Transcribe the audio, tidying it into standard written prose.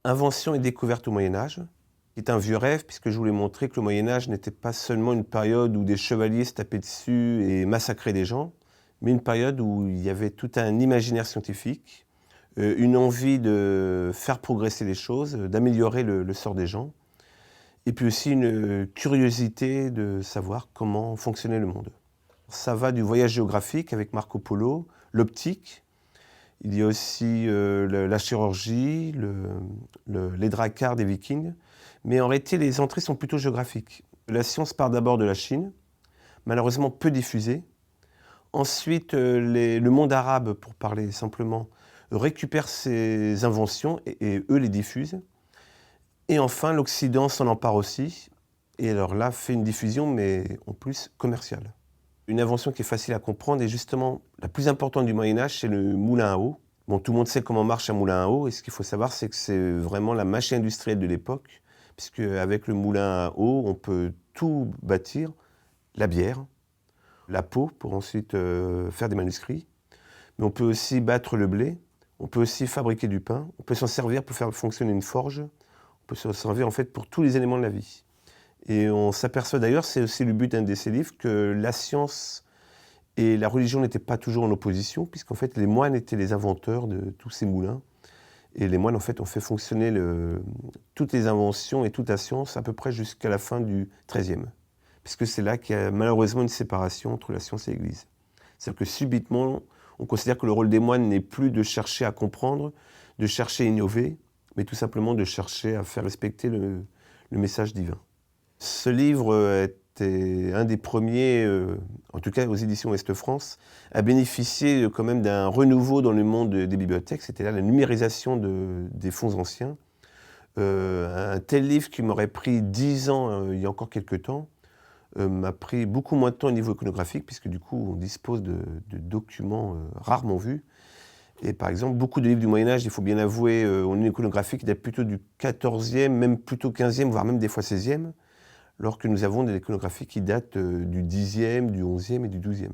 Invention et découverte au Moyen-Âge, qui est un vieux rêve, puisque je voulais montrer que le Moyen-Âge n'était pas seulement une période où des chevaliers se tapaient dessus et massacraient des gens, mais une période où il y avait tout un imaginaire scientifique, une envie de faire progresser les choses, d'améliorer le sort des gens, et puis aussi une curiosité de savoir comment fonctionnait le monde. Ça va du voyage géographique avec Marco Polo, l'optique. Il y a aussi la chirurgie, les dracars des Vikings. Mais en réalité, les entrées sont plutôt géographiques. La science part d'abord de la Chine, malheureusement peu diffusée. Ensuite, le monde arabe, pour parler simplement, récupère ces inventions et eux les diffusent. Et enfin, l'Occident s'en empare aussi. Et alors là, fait une diffusion, mais en plus commerciale. Une invention qui est facile à comprendre et justement la plus importante du Moyen-Âge, c'est le moulin à eau. Bon, tout le monde sait comment marche un moulin à eau et ce qu'il faut savoir, c'est que c'est vraiment la machine industrielle de l'époque, puisque avec le moulin à eau, on peut tout bâtir, la bière, la peau pour ensuite faire des manuscrits, mais on peut aussi battre le blé, on peut aussi fabriquer du pain, on peut s'en servir pour faire fonctionner une forge, on peut s'en servir en fait pour tous les éléments de la vie. Et on s'aperçoit d'ailleurs, c'est aussi le but d'un de ces livres, que la science et la religion n'étaient pas toujours en opposition, puisqu'en fait les moines étaient les inventeurs de tous ces moulins. Et les moines en fait ont fait fonctionner toutes les inventions et toute la science à peu près jusqu'à la fin du XIIIe. Puisque c'est là qu'il y a malheureusement une séparation entre la science et l'Église. C'est-à-dire que subitement, on considère que le rôle des moines n'est plus de chercher à comprendre, de chercher à innover, mais tout simplement de chercher à faire respecter le message divin. Ce livre était un des premiers, en tout cas aux éditions Ouest France, à bénéficier quand même d'un renouveau dans le monde des bibliothèques, c'est-à-dire la numérisation des fonds anciens. Un tel livre qui m'aurait pris 10 ans il y a encore quelques temps, m'a pris beaucoup moins de temps au niveau iconographique, puisque du coup on dispose de documents rarement vus. Et par exemple, beaucoup de livres du Moyen-Âge, il faut bien avouer, ont une iconographie qui date plutôt du XIVe, même plutôt XVe, voire même des fois XVIe. Alors que nous avons des iconographies qui datent du Xe, du XIe et du XIIe.